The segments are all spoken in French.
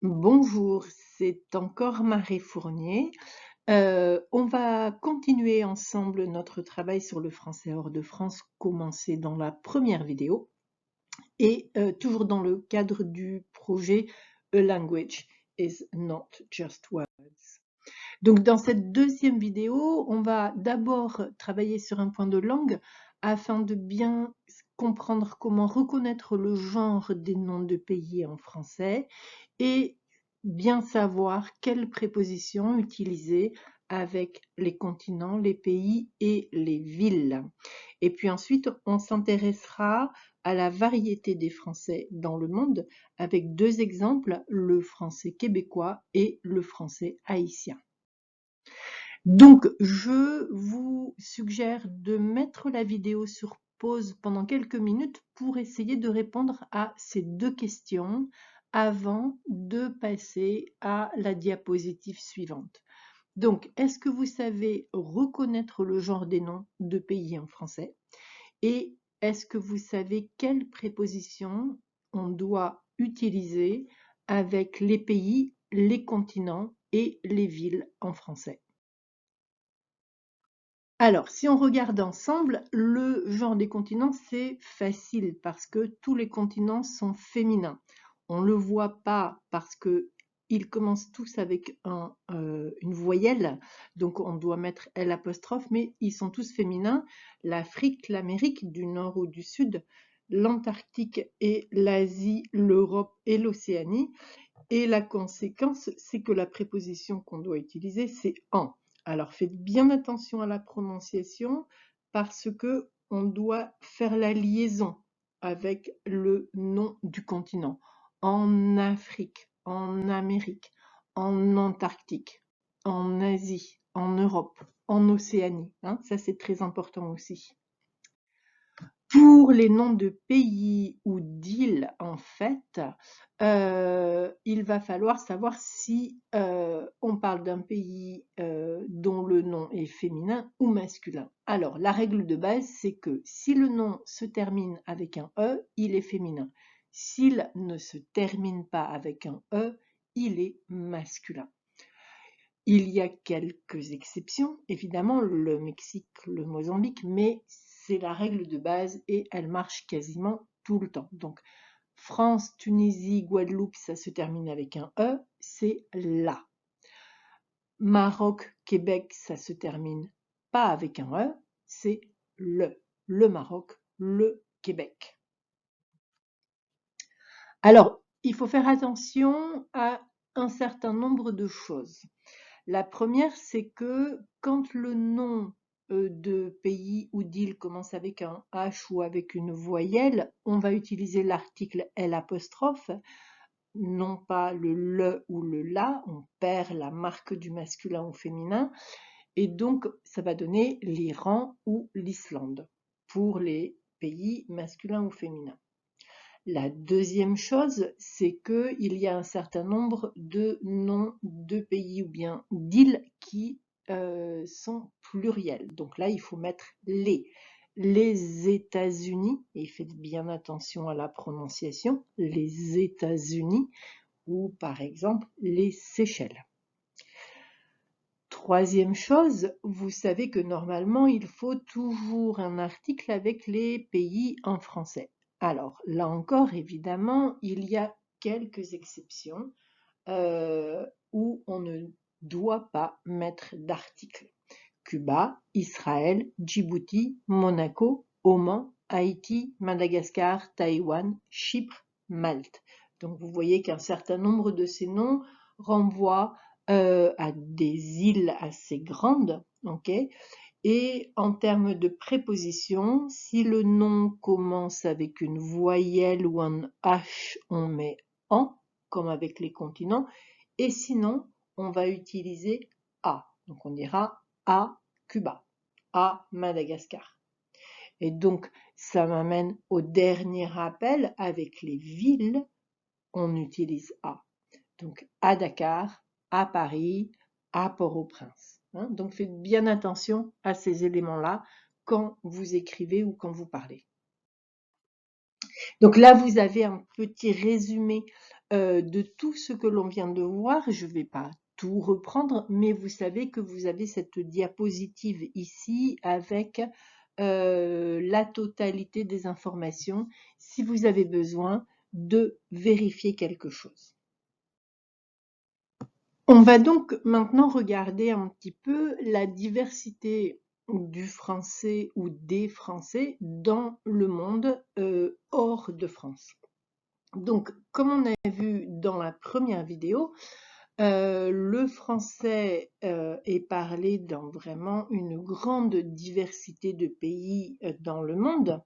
Bonjour, c'est encore Marie Fournier. On va continuer ensemble notre travail sur le français hors de France, commencé dans la première vidéo, et toujours dans le cadre du projet A Language is not just words. Donc dans cette deuxième vidéo, on va d'abord travailler sur un point de langue afin de bien comprendre comment reconnaître le genre des noms de pays en français et bien savoir quelles prépositions utiliser avec les continents, les pays et les villes. Et puis ensuite, on s'intéressera à la variété des Français dans le monde avec deux exemples, le français québécois et le français haïtien. Donc, je vous suggère de mettre la vidéo sur pause pendant quelques minutes pour essayer de répondre à ces deux questions avant de passer à la diapositive suivante. Donc, est-ce que vous savez reconnaître le genre des noms de pays en français? Et est-ce que vous savez quelles prépositions on doit utiliser avec les pays, les continents et les villes en français? Alors, si on regarde ensemble, le genre des continents, c'est facile parce que tous les continents sont féminins. On ne le voit pas parce qu'ils commencent tous avec une voyelle, donc on doit mettre L', mais ils sont tous féminins. L'Afrique, l'Amérique du Nord ou du Sud, l'Antarctique et l'Asie, l'Europe et l'Océanie. Et la conséquence, c'est que la préposition qu'on doit utiliser, c'est en. Alors faites bien attention à la prononciation parce que on doit faire la liaison avec le nom du continent. En Afrique, en Amérique, en Antarctique, en Asie, en Europe, en Océanie. Ça, c'est très important aussi. Pour les noms de pays ou d'îles, en fait, il va falloir savoir si on parle d'un pays dont le nom est féminin ou masculin. Alors, la règle de base, c'est que si le nom se termine avec un E, il est féminin. S'il ne se termine pas avec un E, il est masculin. Il y a quelques exceptions, évidemment, le Mexique, le Mozambique, mais c'est la règle de base et elle marche quasiment tout le temps. Donc, France, Tunisie, Guadeloupe, ça se termine avec un E, c'est la. Maroc, Québec, ça se termine pas avec un E, c'est le. Le Maroc, le Québec. Alors, il faut faire attention à un certain nombre de choses. La première, c'est que quand le nom de pays ou d'île commence avec un H ou avec une voyelle, on va utiliser l'article L', non pas le le ou le la, on perd la marque du masculin ou féminin, et donc ça va donner l'Iran ou l'Islande pour les pays masculins ou féminins. La deuxième chose, c'est qu'il y a un certain nombre de noms de pays ou bien d'îles qui sont pluriels. Donc là, il faut mettre les. Les États-Unis, et faites bien attention à la prononciation, les États-Unis, ou par exemple les Seychelles. Troisième chose, vous savez que normalement, il faut toujours un article avec les pays en français. Alors, là encore, évidemment, il y a quelques exceptions où on ne doit pas mettre d'article. Cuba, Israël, Djibouti, Monaco, Oman, Haïti, Madagascar, Taïwan, Chypre, Malte. Donc, vous voyez qu'un certain nombre de ces noms renvoient à des îles assez grandes, ok? Et en termes de préposition, si le nom commence avec une voyelle ou un H, on met en, comme avec les continents, et sinon, on va utiliser A. Donc on dira à Cuba, à Madagascar. Et donc, ça m'amène au dernier rappel, avec les villes, on utilise A. Donc, à Dakar, à Paris, à Port-au-Prince. Donc, faites bien attention à ces éléments-là quand vous écrivez ou quand vous parlez. Donc là, vous avez un petit résumé de tout ce que l'on vient de voir. Je ne vais pas tout reprendre, mais vous savez que vous avez cette diapositive ici avec la totalité des informations si vous avez besoin de vérifier quelque chose. On va donc maintenant regarder un petit peu la diversité du français ou des français dans le monde hors de France. Donc, comme on a vu dans la première vidéo, le français est parlé dans vraiment une grande diversité de pays dans le monde,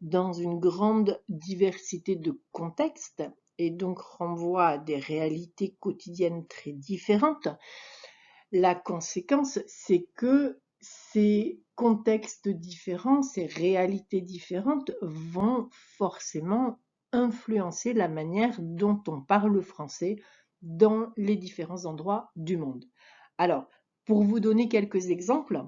dans une grande diversité de contextes, et donc renvoie à des réalités quotidiennes très différentes. La conséquence, c'est que ces contextes différents, ces réalités différentes vont forcément influencer la manière dont on parle français dans les différents endroits du monde. Alors, pour vous donner quelques exemples,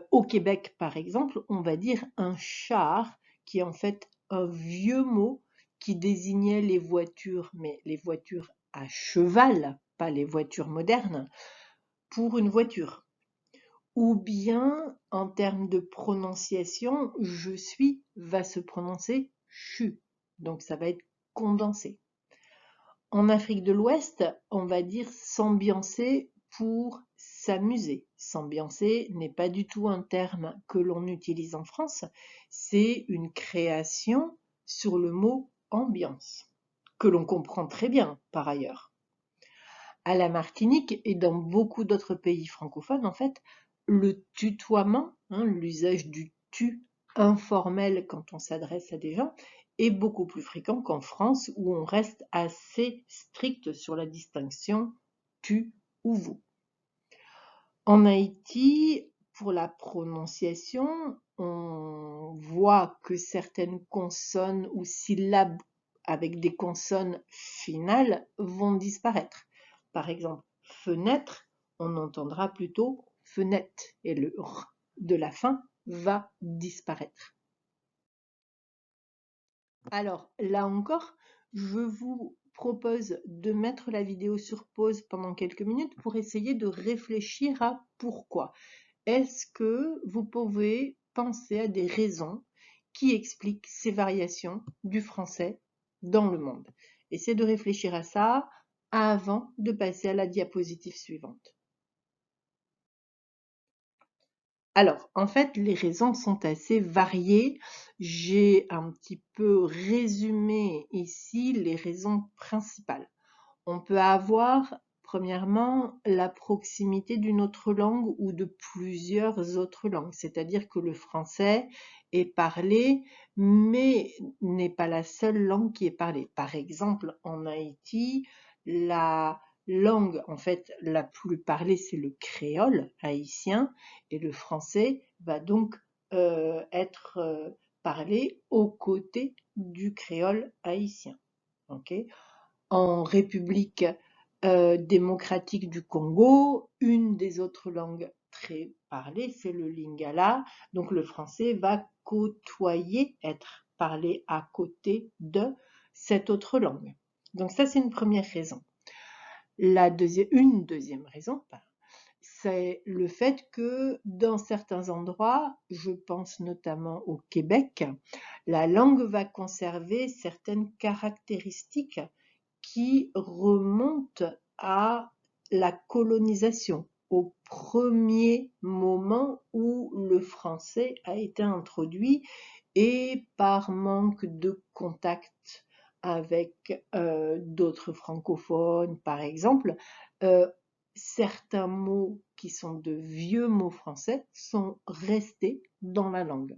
au Québec, par exemple, on va dire un char, qui est en fait un vieux mot qui désignait les voitures, mais les voitures à cheval, pas les voitures modernes, pour une voiture. Ou bien, en termes de prononciation, je suis va se prononcer chu. Donc ça va être condensé. En Afrique de l'Ouest, on va dire s'ambiancer pour s'amuser. S'ambiancer n'est pas du tout un terme que l'on utilise en France, c'est une création sur le mot ambiance, que l'on comprend très bien par ailleurs. À la Martinique et dans beaucoup d'autres pays francophones, en fait, le tutoiement, l'usage du tu informel quand on s'adresse à des gens, est beaucoup plus fréquent qu'en France où on reste assez strict sur la distinction tu ou vous. En Haïti, pour la prononciation, on voit que certaines consonnes ou syllabes avec des consonnes finales vont disparaître. Par exemple, fenêtre, on entendra plutôt fenêtre et le r de la fin va disparaître. Alors là encore, je vous propose de mettre la vidéo sur pause pendant quelques minutes pour essayer de réfléchir à pourquoi. Est-ce que vous pouvez penser à des raisons qui expliquent ces variations du français dans le monde? Essayez de réfléchir à ça avant de passer à la diapositive suivante. Alors, en fait, les raisons sont assez variées. J'ai un petit peu résumé ici les raisons principales. On peut avoir, premièrement, la proximité d'une autre langue ou de plusieurs autres langues, c'est-à-dire que le français est parlé, mais n'est pas la seule langue qui est parlée. Par exemple, en Haïti, la langue en fait la plus parlée, c'est le créole haïtien, et le français va donc être parlé aux côtés du créole haïtien. Okay. En République démocratique du Congo, une des autres langues très parlées, c'est le lingala. Donc le français va côtoyer, être parlé à côté de cette autre langue. Donc ça, c'est une première raison. Une deuxième raison, c'est le fait que dans certains endroits, je pense notamment au Québec, la langue va conserver certaines caractéristiques qui remontent à la colonisation, au premier moment où le français a été introduit et par manque de contact avec d'autres francophones, par exemple, certains mots qui sont de vieux mots français sont restés dans la langue.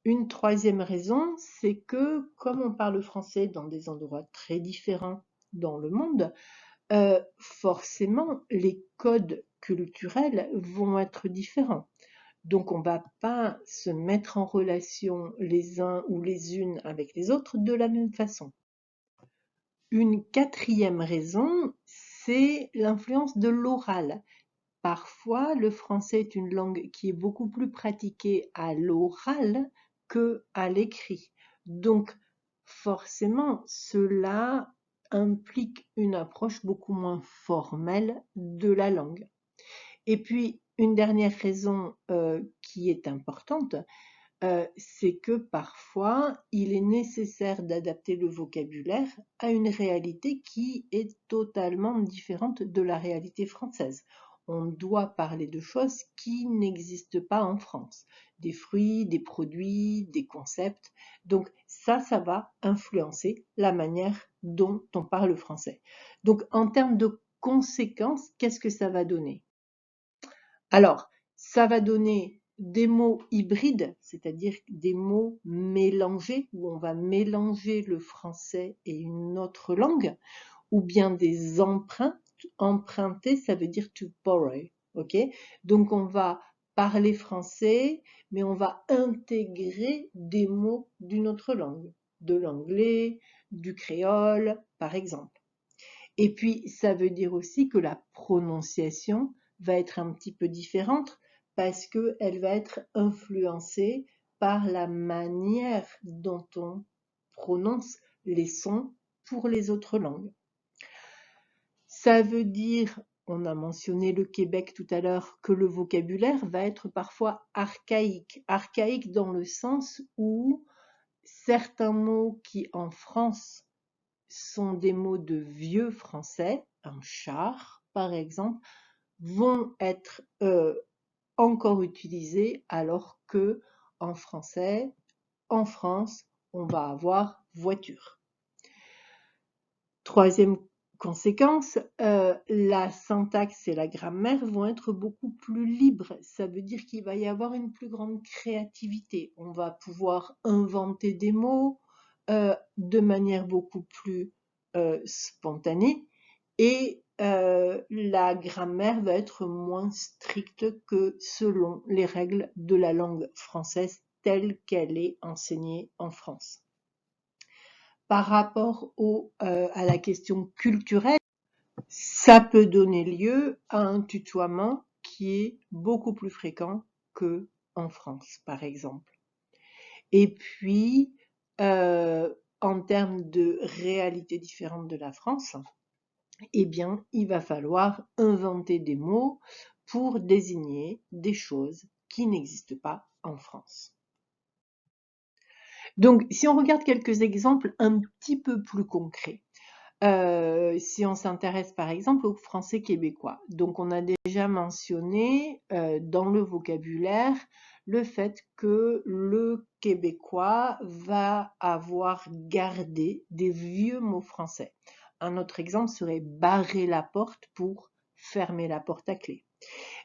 Une troisième raison, c'est que comme on parle français dans des endroits très différents dans le monde, forcément les codes culturels vont être différents. Donc on ne va pas se mettre en relation les uns ou les unes avec les autres de la même façon. Une quatrième raison, c'est l'influence de l'oral. Parfois, le français est une langue qui est beaucoup plus pratiquée à l'oral qu'à l'écrit. Donc, forcément, cela implique une approche beaucoup moins formelle de la langue. Et puis, une dernière raison qui est importante, c'est que parfois, il est nécessaire d'adapter le vocabulaire à une réalité qui est totalement différente de la réalité française. On doit parler de choses qui n'existent pas en France. Des fruits, des produits, des concepts. Donc ça va influencer la manière dont on parle français. Donc en termes de conséquences, qu'est-ce que ça va donner? Alors, ça va donner des mots hybrides, c'est-à-dire des mots mélangés, où on va mélanger le français et une autre langue, ou bien des emprunts. Emprunter, ça veut dire to borrow, ok? Donc on va parler français, mais on va intégrer des mots d'une autre langue, de l'anglais, du créole, par exemple. Et puis, ça veut dire aussi que la prononciation va être un petit peu différente parce qu'elle va être influencée par la manière dont on prononce les sons pour les autres langues. Ça veut dire, on a mentionné le Québec tout à l'heure, que le vocabulaire va être parfois archaïque. Archaïque dans le sens où certains mots qui en France sont des mots de vieux français, un char par exemple, vont être encore utilisés alors que en français, en France, on va avoir voiture. Troisième conséquence, la syntaxe et la grammaire vont être beaucoup plus libres. Ça veut dire qu'il va y avoir une plus grande créativité. On va pouvoir inventer des mots de manière beaucoup plus spontanée et la grammaire va être moins stricte que selon les règles de la langue française telle qu'elle est enseignée en France. Par rapport à la question culturelle, ça peut donner lieu à un tutoiement qui est beaucoup plus fréquent que en France, par exemple. Et puis, en termes de réalité différente de la France, eh bien, il va falloir inventer des mots pour désigner des choses qui n'existent pas en France. Donc, si on regarde quelques exemples un petit peu plus concrets, si on s'intéresse par exemple au français québécois. Donc on a déjà mentionné dans le vocabulaire le fait que le québécois va avoir gardé des vieux mots français. Un autre exemple serait barrer la porte pour fermer la porte à clé.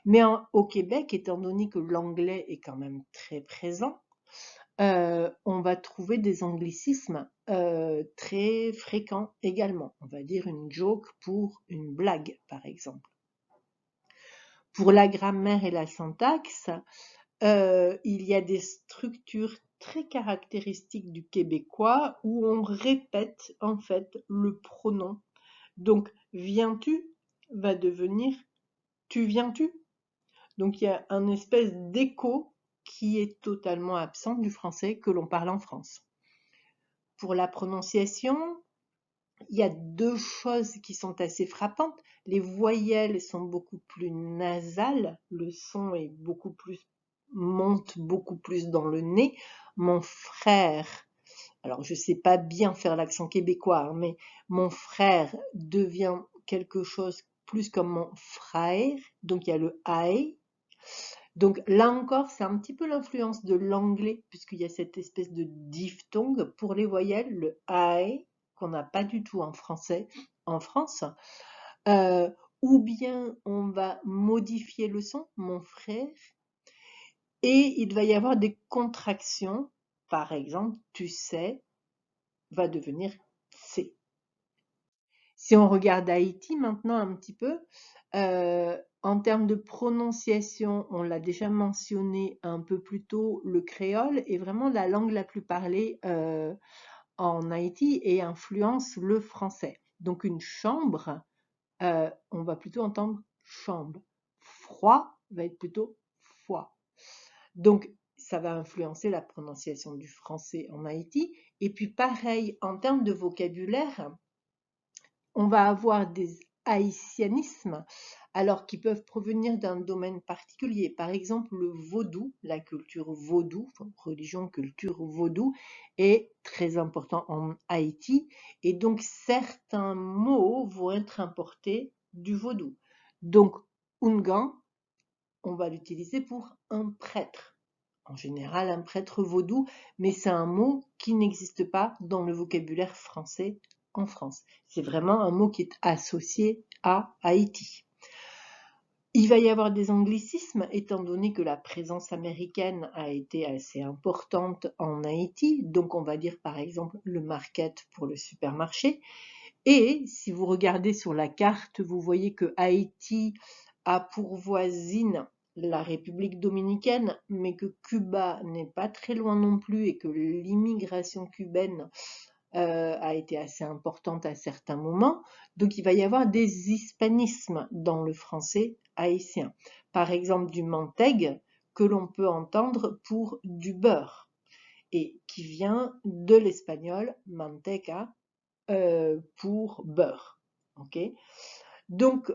Mais au Québec, étant donné que l'anglais est quand même très présent, on va trouver des anglicismes très fréquents également. On va dire une joke pour une blague, par exemple. Pour la grammaire et la syntaxe, il y a des structures très caractéristiques du québécois où on répète en fait le pronom. Donc, viens-tu va devenir tu viens-tu. Donc, il y a un espèce d'écho qui est totalement absent du français que l'on parle en France. Pour la prononciation, il y a deux choses qui sont assez frappantes. Les voyelles sont beaucoup plus nasales, le son est monte beaucoup plus dans le nez. Mon frère, alors je ne sais pas bien faire l'accent québécois, mais mon frère devient quelque chose plus comme mon frère, donc il y a le I. Donc là encore, c'est un petit peu l'influence de l'anglais, puisqu'il y a cette espèce de diphtongue pour les voyelles, le I, qu'on n'a pas du tout en français, en France. Ou bien on va modifier le son, mon frère, et il va y avoir des contractions. Par exemple, tu sais, va devenir C. Si on regarde Haïti maintenant un petit peu, en termes de prononciation, on l'a déjà mentionné un peu plus tôt, le créole est vraiment la langue la plus parlée en Haïti et influence le français. Donc une chambre, on va plutôt entendre chambre. Froid va être plutôt foie. Donc ça va influencer la prononciation du français en Haïti Et puis pareil, en termes de vocabulaire, on va avoir des haïtianismes, alors qui peuvent provenir d'un domaine particulier. Par exemple, le vaudou, la culture vaudou, religion, culture vaudou, est très important en Haïti. Et donc, certains mots vont être importés du vaudou. Donc, Ungan, on va l'utiliser pour un prêtre. En général, un prêtre vaudou, mais c'est un mot qui n'existe pas dans le vocabulaire français en France. C'est vraiment un mot qui est associé à Haïti. Il va y avoir des anglicismes, étant donné que la présence américaine a été assez importante en Haïti. Donc, on va dire par exemple le market pour le supermarché. Et si vous regardez sur la carte, vous voyez que Haïti a pour voisine la République dominicaine, mais que Cuba n'est pas très loin non plus et que l'immigration cubaine a été assez importante à certains moments. Donc il va y avoir des hispanismes dans le français haïtien. Par exemple du mantègue que l'on peut entendre pour du beurre et qui vient de l'espagnol manteca pour beurre. Ok. Donc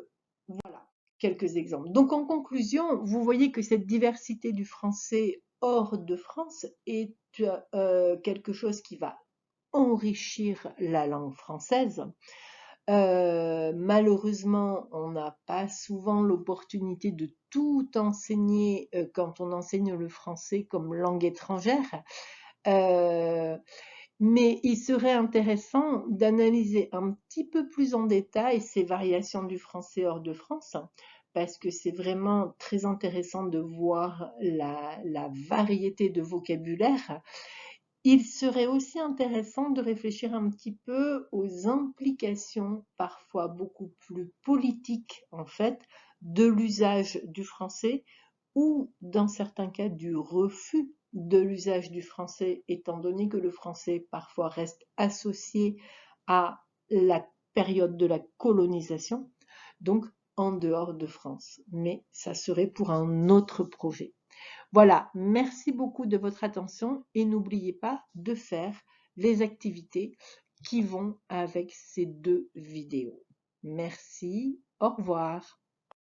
voilà quelques exemples. Donc en conclusion, vous voyez que cette diversité du français hors de France est quelque chose qui va enrichir la langue française. Malheureusement, on n'a pas souvent l'opportunité de tout enseigner quand on enseigne le français comme langue étrangère. Mais il serait intéressant d'analyser un petit peu plus en détail ces variations du français hors de France, parce que c'est vraiment très intéressant de voir la variété de vocabulaire. Il serait aussi intéressant de réfléchir un petit peu aux implications, parfois beaucoup plus politiques en fait, de l'usage du français ou dans certains cas du refus de l'usage du français, étant donné que le français parfois reste associé à la période de la colonisation, donc en dehors de France. Mais ça serait pour un autre projet. Voilà, merci beaucoup de votre attention et n'oubliez pas de faire les activités qui vont avec ces deux vidéos. Merci, au revoir.